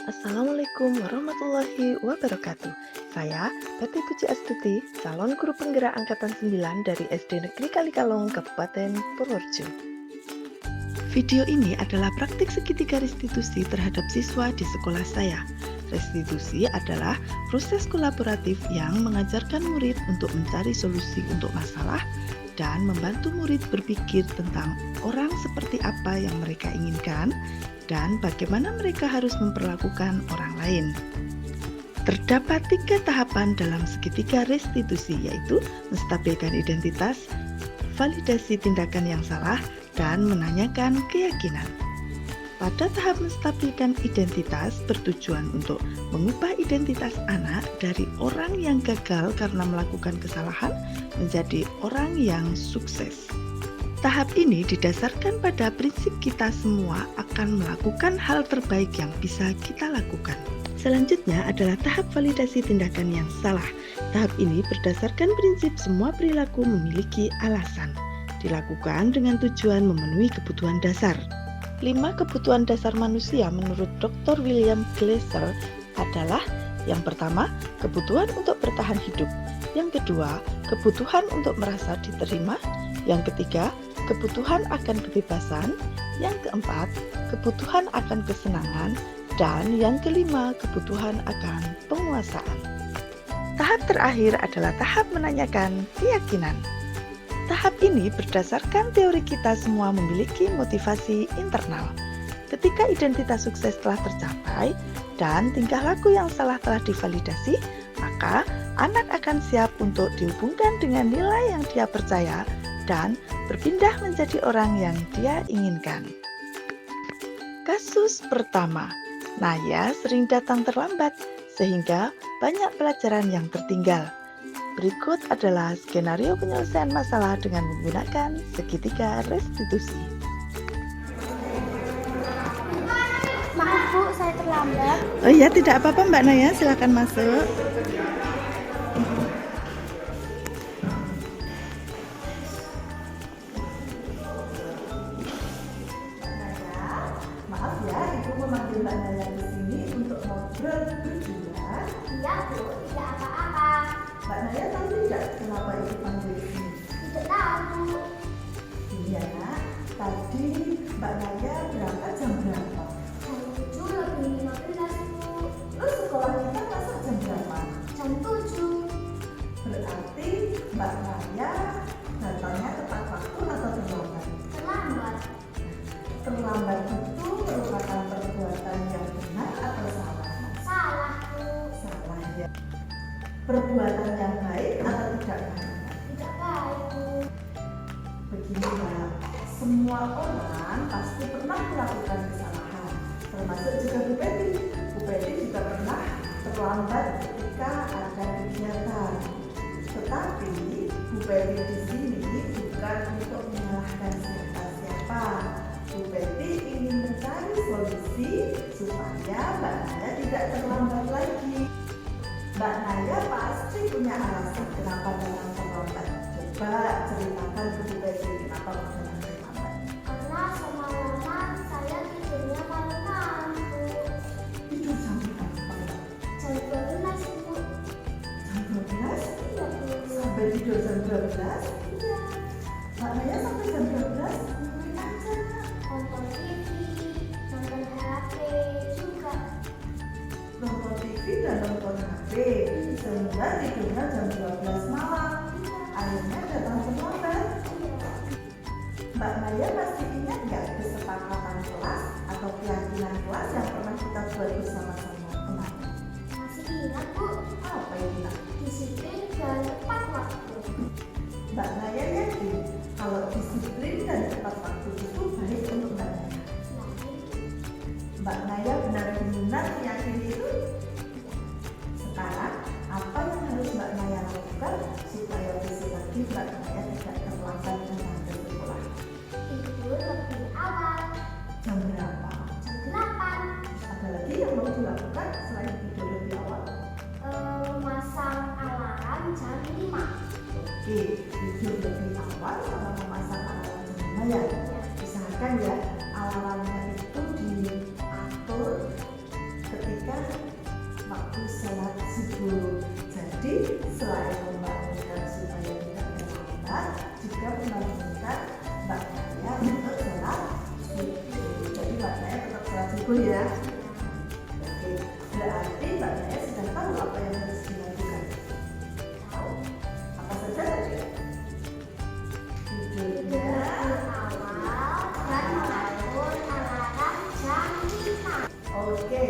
Assalamualaikum warahmatullahi wabarakatuh. Saya Peti Puji Astuti, calon guru penggerak angkatan 9 dari SD Negeri Kalikalong, Kabupaten Purworejo. Video ini adalah praktik segitiga restitusi terhadap siswa di sekolah saya. Restitusi adalah proses kolaboratif yang mengajarkan murid untuk mencari solusi untuk masalah dan membantu murid berpikir tentang orang seperti apa yang mereka inginkan dan bagaimana mereka harus memperlakukan orang lain. Terdapat 3 tahapan dalam segitiga restitusi, yaitu menstabilkan identitas, validasi tindakan yang salah, dan menanyakan keyakinan. Pada tahap menstabilkan identitas bertujuan untuk mengubah identitas anak dari orang yang gagal karena melakukan kesalahan menjadi orang yang sukses. Tahap ini didasarkan pada prinsip kita semua akan melakukan hal terbaik yang bisa kita lakukan. Selanjutnya adalah tahap validasi tindakan yang salah. Tahap ini berdasarkan prinsip semua perilaku memiliki alasan. Dilakukan dengan tujuan memenuhi kebutuhan dasar. 5 kebutuhan dasar manusia menurut Dr. William Glasser adalah: yang pertama, kebutuhan untuk bertahan hidup. Yang kedua, kebutuhan untuk merasa diterima. Yang ketiga, kebutuhan akan kebebasan. Yang keempat, kebutuhan akan kesenangan. Dan yang kelima, kebutuhan akan penguasaan. Tahap terakhir adalah tahap menanyakan keyakinan. Tahap ini berdasarkan teori kita semua memiliki motivasi internal. Ketika identitas sukses telah tercapai dan tingkah laku yang salah telah divalidasi, maka anak akan siap untuk dihubungkan dengan nilai yang dia percaya dan berpindah menjadi orang yang dia inginkan. Kasus pertama, Naya sering datang terlambat sehingga banyak pelajaran yang tertinggal. Berikut adalah skenario penyelesaian masalah dengan menggunakan segitiga restitusi. Maaf Bu, saya terlambat. Oh iya, tidak apa-apa Mbak Naya, silakan masuk. Maaf ya, Ibu memanggil Mbak Naya ke sini untuk ngobrol berdua. Iya Bu, tidak apa-apa. Mbak Naya tahu tidak kenapa Ibu panggil ke sini? Tidak tahu. Iya, tadi Mbak Naya berangkat jam berapa? Jam 7 lebih 15 Bu. Terus sekolah kita masuk jam berapa? Jam 7. Berarti Mbak Naya datangnya tepat waktu atau terlambat? Terlambat. Terlambat itu merupakan perbuatan yang benar atau salah? Salah Bu. Salah ya. Perbuatan yang baik atau tidak baik? Tidak baik Bu. Begini Mbak, semua orang pasti pernah melakukan kesalahan, termasuk juga Bu Peti. Bu Peti juga pernah terlambat ketika ada kegiatan. Tetapi Bu Peti di sini bukan untuk menyalahkan siapa-siapa. Bu Peti ingin mencari solusi supaya Mbak Naya tidak terlambat lagi. Mbak Naya pasti punya alasan kenapa datang terlambat. Coba ceritakan ke Bu Peti kenapa datang terlambat. Karena semalaman saya tidurnya malam Bu. Tidur sampai kapan? Jam 12 Bu. Jam 12? Iya Bu. Sampai tidur jam 12? Iya. Mbak Naya sampai jam 12 ngapain aja? Nonton TV, nonton HP juga. Nonton TV dan nonton HP sehingga tidurnya jam 12 malam. Akhirnya datang terlambat. Mbak Naya masih ingat nggak kesepakatan kelas atau keyakinan kelas yang pernah kita buat bersama-sama kemarin? Masih ingat Bu? Apa itu nak? Disiplin dan tepat waktu. Mbak Naya yakin kalau disiplin dan tepat waktu itu baik untuk Mbak Naya. Mbak Naya benar-benar meyakini itu? Sekarang, apa yang harus Mbak Naya lakukan supaya besok lagi Mbak Naya tidak terlambat datang ke sekolah? Tidur lebih awal. Jam berapa? Jam 8. Terus ada lagi yang mau ketika waktu sholat subuh. Jadi selain membangunkan supaya tidak terlambat, juga membangunkan Mbak Naya untuk sholat subuh. Jadi Mbak Naya tetap sholat subuh ya. Oke, berarti Mbak Naya sudah tahu apa yang harus dilakukan. Tahu? Apa saja tadi? Tidurnya oke,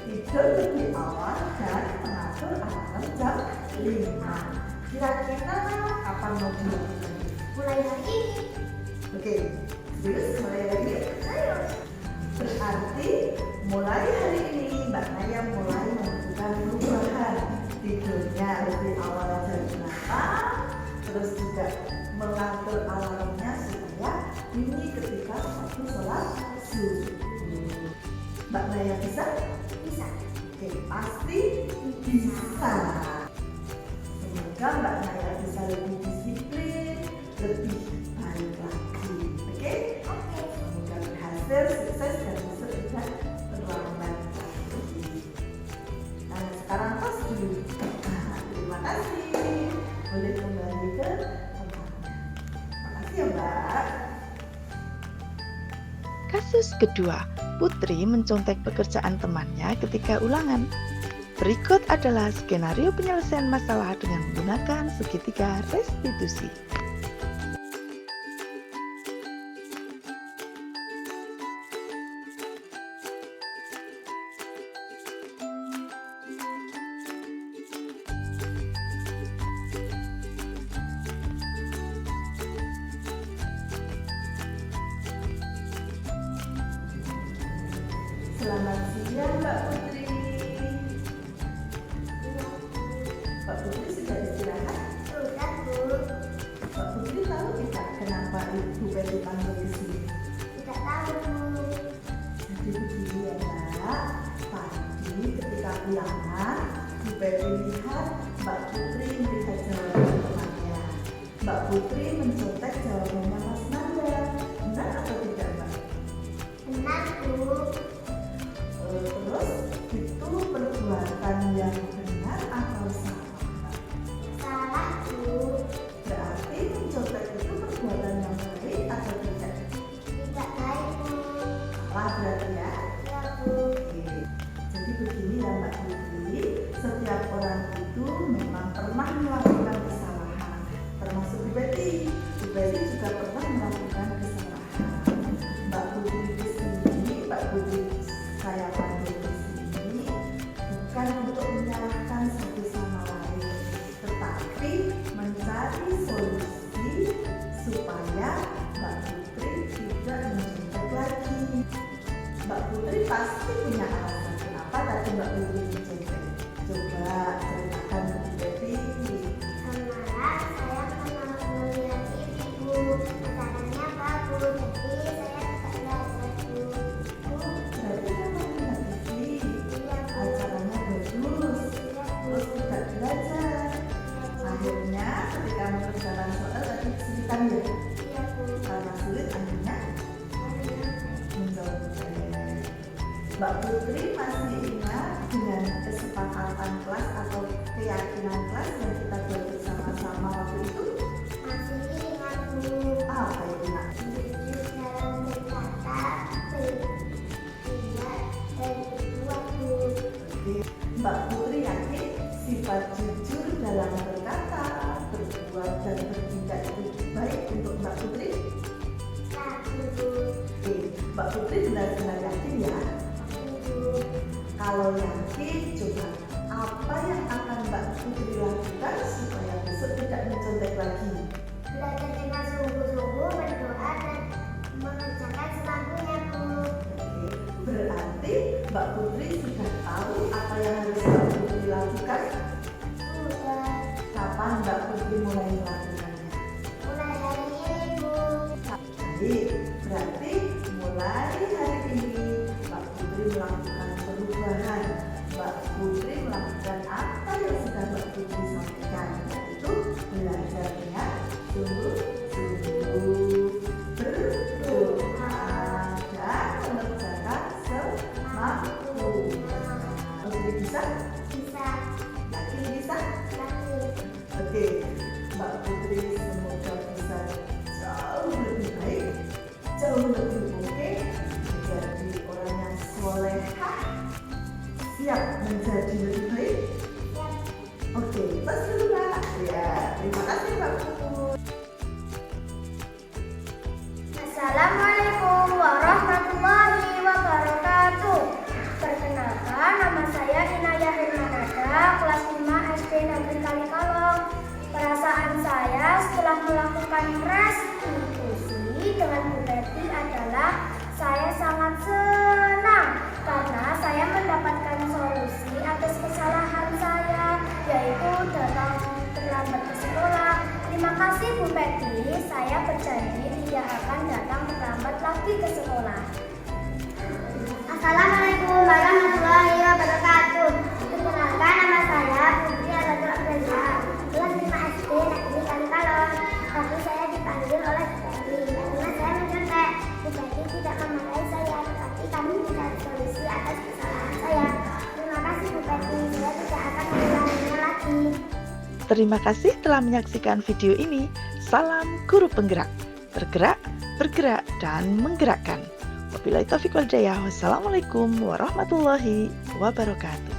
tidur lebih awal dan mengatur alarm jam 5. Kira-kira kapan mau dilakukan? Mulai hari ini. Oke, serius mulai hari ini? Berarti mulai hari ini Mbak Naya mulai melakukan perubahan. Tidurnya lebih awal jam 8, terus juga mengatur alarmnya supaya bunyi ketika waktu sholat subuh. Mbak Naya bisa? Bisa. Oke, pasti bisa. Semoga Mbak Naya bisa lebih disiplin, lebih baik lagi. Oke? Oke. Semoga berhasil, sukses, dan besok tidak terlambat lagi. Nah, sekarang tos dulu. Nah, terima kasih. Boleh kembali ke tempatnya. Terima kasih ya Mbak. Kasus kedua, Putri mencontek pekerjaan temannya ketika ulangan. Berikut adalah skenario penyelesaian masalah dengan menggunakan segitiga restitusi. Selamat siang Mbak Putri. Mbak Putri sudah istirahat? Sudah, Bu. Mbak Putri tahu tidak kenapa Ibu Peri panggil ke sini? Tidak tahu, Bu. Jadi begini ya Mbak, tadi ketika ulangan Bu Peri lihat Mbak Putri melihat jawaban temannya. Mbak Putri mencontek jawabannya Mas Nanda. Benar atau tidak Mbak? Benar, Bu. Terus itu perbuatan yang benar atau salah Mbak? Salah, Bu. Berarti mencontek itu perbuatan yang baik atau tidak? Tidak baik, Bu. Salah berarti ya? Ya, Bu. Oke. Jadi begini ya Mbak Putri, setiap orang itu memang pernah melakukan kesalahan, termasuk Bu Betty. Bu Betty juga pernah melakukan kesalahan. Mbak Putri di sini, Mbak Putri saya panggil di sini bukan untuk menyalahkan satu sama lain, tetapi mencari solusi supaya Mbak Putri tidak mencontek lagi. Mbak Putri pasti punya alasan kenapa tadi Mbak Putri mencontek. Coba ceritakan ke Bu Betty. Kemarin saya pernah melihat TV, Bu. Acaranya bagus, jadi saya tidak belajar, Bu. Berarti kan melihat TV, Iya, Bu. acaranya bagus, Iya, Bu. terus tidak belajar. Akhirnya ketika mengerjakan soal tadi kesulitan ya, Iya, Bu. karena sulit akhirnya Akhirnya, mencontek. Mbak Putri masih ingat dengan kesepakatan kelas atau keyakinan kelas yang kita buat bersama-sama waktu itu? masih ingat, Bu. Apa itu Nak? Jujur dalam berkata, bertindak, dan berbuat, Bu. Oke, Mbak Putri yakin sifat jujur dalam berkata, berbuat, dan bertindak itu baik untuk Mbak Putri? Satu, Bu. Oke, Mbak Putri benar-benar yakin ya? Bu. Kalau yakin, coba apa yang akan Mbak Putri lakukan supaya besok tidak mencontek lagi? Belajar dengan sungguh-sungguh, berdoa, dan mengerjakan semampunya, Bu. Oke, berarti Mbak Putri sudah tahu apa yang harus Mbak Putri lakukan? Sudah. Kapan Mbak Putri mulai melakukannya? Mulai hari ini, Bu. Baik, berarti mulai hari ini Mbak Putri melakukan perubahan. Mbak Putri melakukan apa yang sudah Mbak Putri sampaikan, yaitu belajar dengan sungguh-sungguh, berdoa, dan mengerjakan semampunya. bisa? Bisa. Yakin bisa? Laki. Oke, Mbak Putri semoga bisa jauh lebih baik, jauh lebih oke, menjadi orang yang solehah, siap menjadi lebih baik. Siap. Oke, tos dulu Mbak. Ya, terima kasih Mbak Putri. Assalamualaikum warahmatullahi wabarakatuh. Perkenalkan, nama saya Inayah Hermanada, kelas 5 SD Negeri Kalikalong. Perasaan saya setelah melakukan restitusi dengan Bu Betty adalah saya sangat senang karena saya mendapatkan solusi atas kesalahan saya, yaitu datang terlambat ke sekolah. Terima kasih Bu Betty, saya berjanji tidak akan datang terlambat lagi ke sekolah. Assalamualaikum warahmatullahi wabarakatuh. Perkenalkan, nama saya Putri Alatul Abdullah, kelas 5 SD Negeri Kalikalong. Tapi saya dipanggil oleh Bu Betty karena saya mencontek. Bu Betty tidak memarahi saya, tetapi kami mencari solusi atas kesalahan saya. Terima kasih Bu Betty, saya tidak akan mengulanginya lagi. Terima kasih telah menyaksikan video ini. Salam Guru Penggerak. Bergerak, bergerak, dan menggerakkan. Wabillahi taufiq wal hidayah. Wassalamualaikum warahmatullahi wabarakatuh.